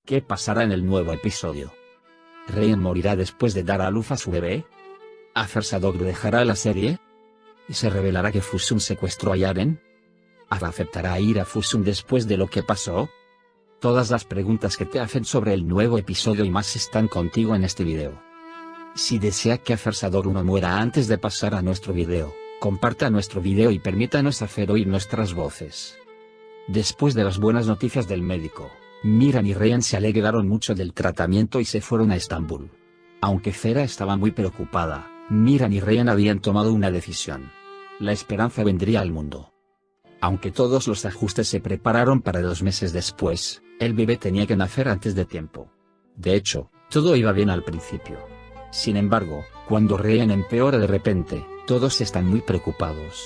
¿Qué pasará en el nuevo episodio? ¿Ryan morirá después de dar a luz a su bebé? ¿Azarsadoglu dejará la serie? ¿Y se revelará que Fusun secuestró a Yaren? ¿Aceptará ir a Fusun después de lo que pasó? Todas las preguntas que te hacen sobre el nuevo episodio y más están contigo en este video. Si desea que Azarsadoglu no muera antes de pasar a nuestro video, comparta nuestro video y permítanos hacer oír nuestras voces. Después de las buenas noticias del médico, Miran y Ryan se alegraron mucho del tratamiento y se fueron a Estambul. Aunque Fera estaba muy preocupada, Miran y Ryan habían tomado una decisión. La esperanza vendría al mundo. Aunque todos los ajustes se prepararon para 2 meses después, el bebé tenía que nacer antes de tiempo. De hecho, todo iba bien al principio. Sin embargo, cuando Ryan empeora de repente, todos están muy preocupados.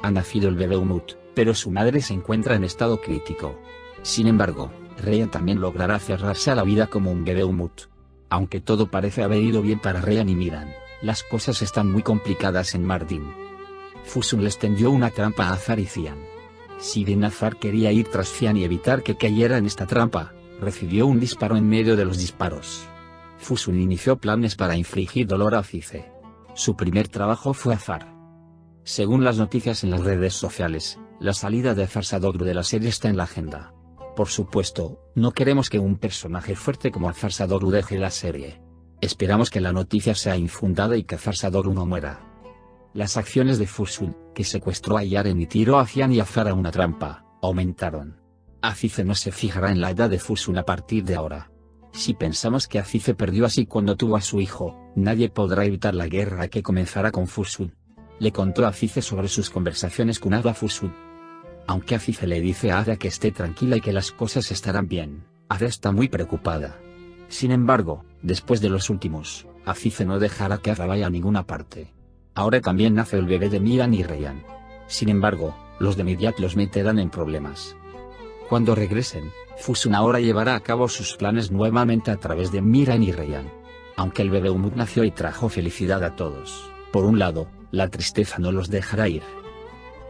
Ha nacido el bebé Umut, pero su madre se encuentra en estado crítico. Sin embargo, Ryan también logrará aferrarse a la vida como un bebé Umut. Aunque todo parece haber ido bien para Ryan y Miran, las cosas están muy complicadas en Mardin. Fusun les tendió una trampa a Azar y Cian. Si bien Azar quería ir tras Cian y evitar que cayera en esta trampa, recibió un disparo en medio de los disparos. Fusun inició planes para infligir dolor a Cice. Su primer trabajo fue Azar. Según las noticias en las redes sociales, la salida de Azarsadoglu de la serie está en la agenda. Por supuesto, no queremos que un personaje fuerte como Azarsadoglu deje la serie. Esperamos que la noticia sea infundada y que Azarsadoglu no muera. Las acciones de Fusun, que secuestró a Yaren y tiró a Cian y Azar a una trampa, aumentaron. Azize no se fijará en la edad de Fusun a partir de ahora. Si pensamos que Azize perdió así cuando tuvo a su hijo, nadie podrá evitar la guerra que comenzará con Fusun. Le contó a Azize sobre sus conversaciones con Ada Fusun. Aunque Azize le dice a Ada que esté tranquila y que las cosas estarán bien, Ada está muy preocupada. Sin embargo, después de los últimos, Azize no dejará que Ada vaya a ninguna parte. Ahora también nace el bebé de Miran y Ryan. Sin embargo, los de Midyat los meterán en problemas. Cuando regresen, Fusun ahora llevará a cabo sus planes nuevamente a través de Miran y Ryan. Aunque el bebé Umut nació y trajo felicidad a todos, por un lado, la tristeza no los dejará ir.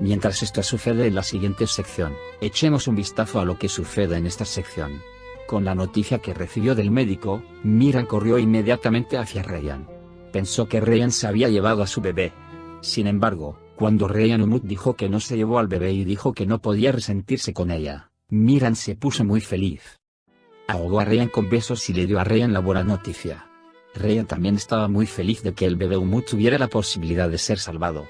Mientras esto sucede en la siguiente sección, echemos un vistazo a lo que sucede en esta sección. Con la noticia que recibió del médico, Miran corrió inmediatamente hacia Ryan. Pensó que Ryan se había llevado a su bebé. Sin embargo, cuando Ryan Umut dijo que no se llevó al bebé y dijo que no podía resentirse con ella, Miran se puso muy feliz. Ahogó a Ryan con besos y le dio a Ryan la buena noticia. Ryan también estaba muy feliz de que el bebé Umut tuviera la posibilidad de ser salvado.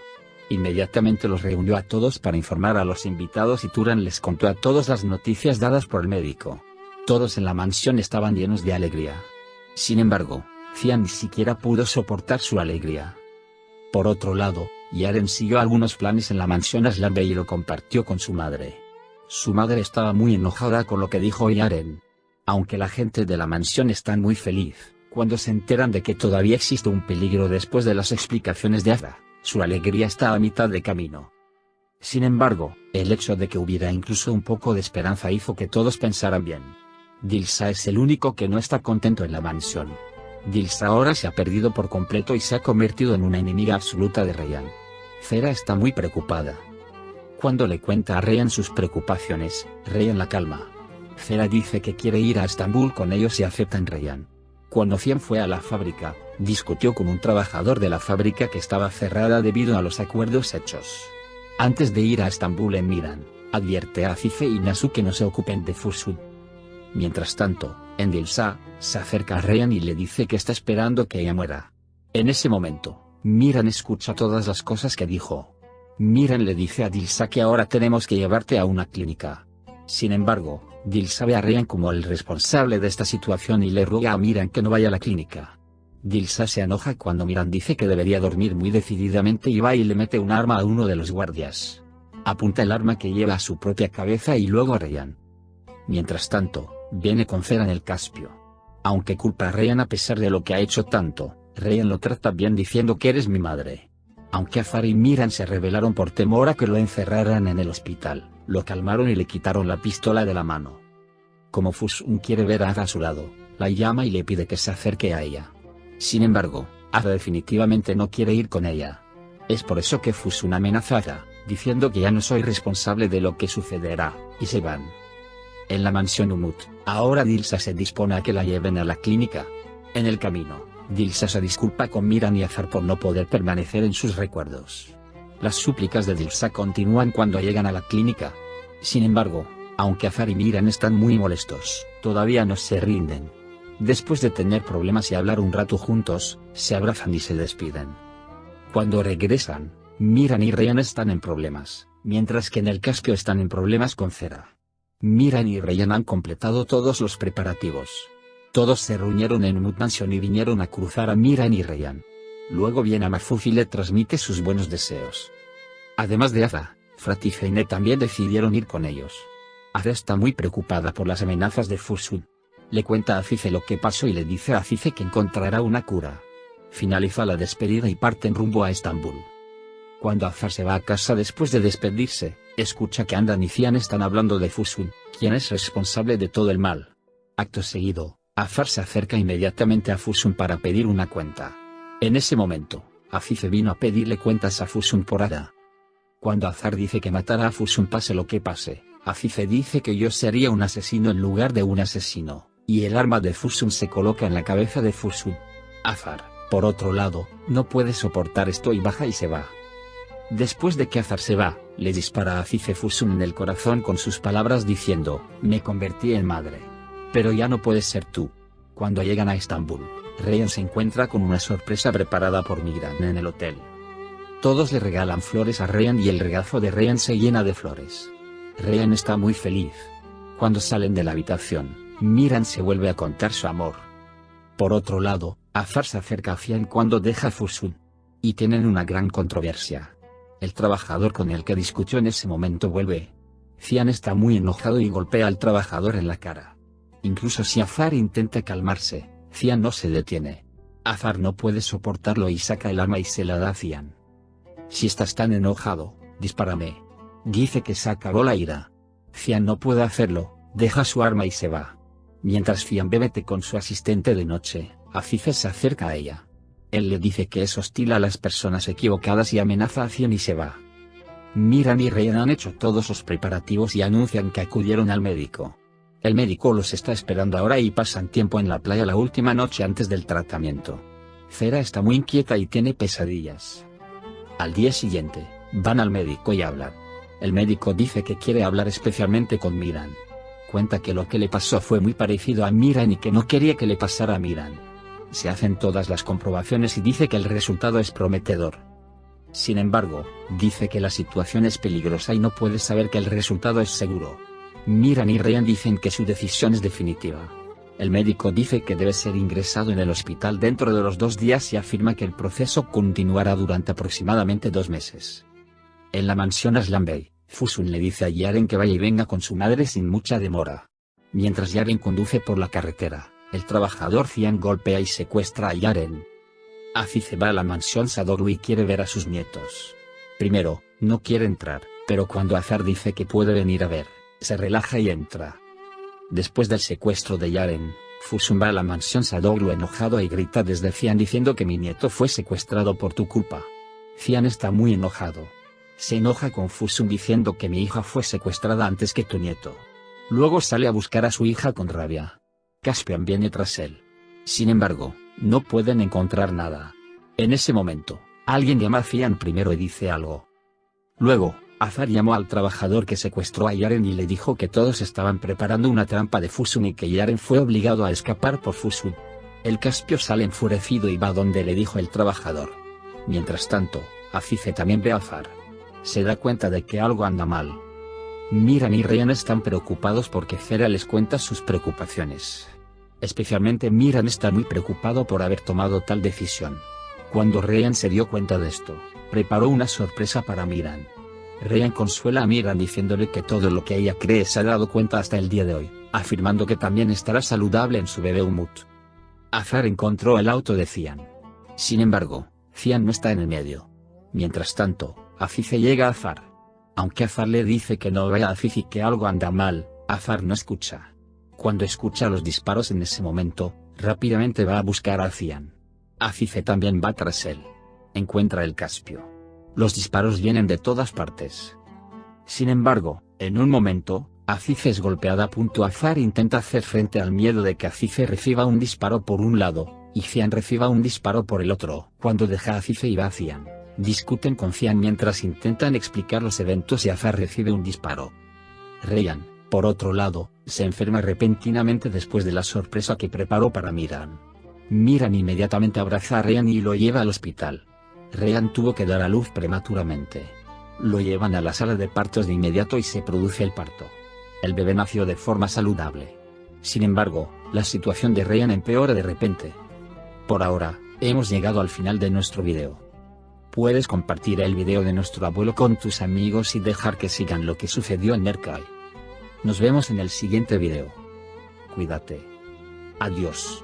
Inmediatamente los reunió a todos para informar a los invitados y Turan les contó a todos las noticias dadas por el médico. Todos en la mansión estaban llenos de alegría. Sin embargo, Cian ni siquiera pudo soportar su alegría. Por otro lado, Yaren siguió algunos planes en la mansión Aslambe y lo compartió con su madre. Su madre estaba muy enojada con lo que dijo Yaren. Aunque la gente de la mansión está muy feliz, cuando se enteran de que todavía existe un peligro después de las explicaciones de Ada, su alegría está a mitad de camino. Sin embargo, el hecho de que hubiera incluso un poco de esperanza hizo que todos pensaran bien. Dilsa es el único que no está contento en la mansión. Dilsa ahora se ha perdido por completo y se ha convertido en una enemiga absoluta de Ryan. Fera está muy preocupada. Cuando le cuenta a Ryan sus preocupaciones, Ryan la calma. Fera dice que quiere ir a Estambul con ellos y aceptan Ryan. Cuando Cian fue a la fábrica, discutió con un trabajador de la fábrica que estaba cerrada debido a los acuerdos hechos. Antes de ir a Estambul en Miran, advierte a Azize y Nasu que no se ocupen de Fusun. Mientras tanto, en Dilsa, se acerca a Ryan y le dice que está esperando que ella muera. En ese momento, Miran escucha todas las cosas que dijo. Miran le dice a Dilsa que ahora tenemos que llevarte a una clínica. Sin embargo, Dilsa ve a Ryan como el responsable de esta situación y le ruega a Miran que no vaya a la clínica. Dilsa se enoja cuando Miran dice que debería dormir muy decididamente y va y le mete un arma a uno de los guardias. Apunta el arma que lleva a su propia cabeza y luego a Ryan. Mientras tanto, viene con Fera en el Caspio. Aunque culpa a Ryan a pesar de lo que ha hecho tanto, Ryan lo trata bien diciendo que eres mi madre. Aunque Azar y Miran se rebelaron por temor a que lo encerraran en el hospital, lo calmaron y le quitaron la pistola de la mano. Como Fusun quiere ver a Ada a su lado, la llama y le pide que se acerque a ella. Sin embargo, Ada definitivamente no quiere ir con ella. Es por eso que Fusun amenaza a Ada, diciendo que ya no soy responsable de lo que sucederá, y se van. En la mansión Umut, ahora Dilsa se dispone a que la lleven a la clínica. En el camino, Dilsa se disculpa con Miran y Azar por no poder permanecer en sus recuerdos. Las súplicas de Dilsa continúan cuando llegan a la clínica. Sin embargo, aunque Azar y Miran están muy molestos, todavía no se rinden. Después de tener problemas y hablar un rato juntos, se abrazan y se despiden. Cuando regresan, Miran y Ryan están en problemas, mientras que en el Caspio están en problemas con Cera. Miran y Ryan han completado todos los preparativos. Todos se reunieron en Umut Mansion y vinieron a cruzar a Miran y Ryan. Luego viene a Mahfouz y le transmite sus buenos deseos. Además de Aza, Frat y Feinet también decidieron ir con ellos. Aza está muy preocupada por las amenazas de Fusun. Le cuenta a Azize lo que pasó y le dice a Azize que encontrará una cura. Finaliza la despedida y parten rumbo a Estambul. Cuando Azar se va a casa después de despedirse, escucha que Andan y Cian están hablando de Fusun, quien es responsable de todo el mal. Acto seguido, Azar se acerca inmediatamente a Fusun para pedir una cuenta. En ese momento, Azize vino a pedirle cuentas a Fusun por Ada. Cuando Azar dice que matará a Fusun pase lo que pase, Azize dice que yo sería un asesino en lugar de un asesino, y el arma de Fusun se coloca en la cabeza de Fusun. Azar, por otro lado, no puede soportar esto y baja y se va. Después de que Azar se va, le dispara a Azize Fusun en el corazón con sus palabras diciendo, me convertí en madre. Pero ya no puedes ser tú. Cuando llegan a Estambul, Ryan se encuentra con una sorpresa preparada por Miran en el hotel. Todos le regalan flores a Ryan y el regazo de Ryan se llena de flores. Ryan está muy feliz. Cuando salen de la habitación, Miran se vuelve a contar su amor. Por otro lado, Azar se acerca a Cian cuando deja a Fusun. Y tienen una gran controversia. El trabajador con el que discutió en ese momento vuelve. Cian está muy enojado y golpea al trabajador en la cara. Incluso si Azar intenta calmarse, Cian no se detiene. Azar no puede soportarlo y saca el arma y se la da a Cian. Si estás tan enojado, dispárame. Dice que se acabó la ira. Cian no puede hacerlo, deja su arma y se va. Mientras Cian bebe té con su asistente de noche, Azize se acerca a ella. Él le dice que es hostil a las personas equivocadas y amenaza a Cian y se va. Miran y Ryan han hecho todos los preparativos y anuncian que acudieron al médico. El médico los está esperando ahora y pasan tiempo en la playa la última noche antes del tratamiento. Cera está muy inquieta y tiene pesadillas. Al día siguiente, van al médico y hablan. El médico dice que quiere hablar especialmente con Miran. Cuenta que lo que le pasó fue muy parecido a Miran y que no quería que le pasara a Miran. Se hacen todas las comprobaciones y dice que el resultado es prometedor. Sin embargo, dice que la situación es peligrosa y no puede saber que el resultado es seguro. Miran y Ryan dicen que su decisión es definitiva. El médico dice que debe ser ingresado en el hospital dentro de los 2 días y afirma que el proceso continuará durante aproximadamente 2 meses. En la mansión Aslan Bey, Fusun le dice a Yaren que vaya y venga con su madre sin mucha demora. Mientras Yaren conduce por la carretera, el trabajador Cian golpea y secuestra a Yaren. Azize va a la mansión Sadoglu y quiere ver a sus nietos. Primero, no quiere entrar, pero cuando Azar dice que puede venir a ver, se relaja y entra. Después del secuestro de Yaren, Fusun va a la mansión Sadoglu enojado y grita desde Cian diciendo que mi nieto fue secuestrado por tu culpa. Cian está muy enojado. Se enoja con Fusun diciendo que mi hija fue secuestrada antes que tu nieto. Luego sale a buscar a su hija con rabia. Caspian viene tras él. Sin embargo, no pueden encontrar nada. En ese momento, alguien llama a Cian primero y dice algo. Luego, Azar llamó al trabajador que secuestró a Yaren y le dijo que todos estaban preparando una trampa de Fusun y que Yaren fue obligado a escapar por Fusun. El Caspio sale enfurecido y va donde le dijo el trabajador. Mientras tanto, Azize también ve a Azar. Se da cuenta de que algo anda mal. Miran y Ryan están preocupados porque Cera les cuenta sus preocupaciones. Especialmente Miran está muy preocupado por haber tomado tal decisión. Cuando Ryan se dio cuenta de esto, preparó una sorpresa para Miran. Ryan consuela a Miran diciéndole que todo lo que ella cree se ha dado cuenta hasta el día de hoy, afirmando que también estará saludable en su bebé Umut. Azar encontró el auto de Cian. Sin embargo, Cian no está en el medio. Mientras tanto, Azize llega a Azar. Aunque Azar le dice que no vaya a Azize y que algo anda mal, Azar no escucha. Cuando escucha los disparos en ese momento, rápidamente va a buscar a Cian. Azize también va tras él. Encuentra el Caspio. Los disparos vienen de todas partes. Sin embargo, en un momento, Azife es golpeada. Azar intenta hacer frente al miedo de que Azife reciba un disparo por un lado, y Cian reciba un disparo por el otro. Cuando deja a Azife y va a Cian, discuten con Cian mientras intentan explicar los eventos y Azar recibe un disparo. Ryan, por otro lado, se enferma repentinamente después de la sorpresa que preparó para Miran. Miran inmediatamente abraza a Ryan y lo lleva al hospital. Ryan tuvo que dar a luz prematuramente. Lo llevan a la sala de partos de inmediato y se produce el parto. El bebé nació de forma saludable. Sin embargo, la situación de Ryan empeora de repente. Por ahora, hemos llegado al final de nuestro video. Puedes compartir el video de nuestro abuelo con tus amigos y dejar que sigan lo que sucedió en Nerkai. Nos vemos en el siguiente video. Cuídate. Adiós.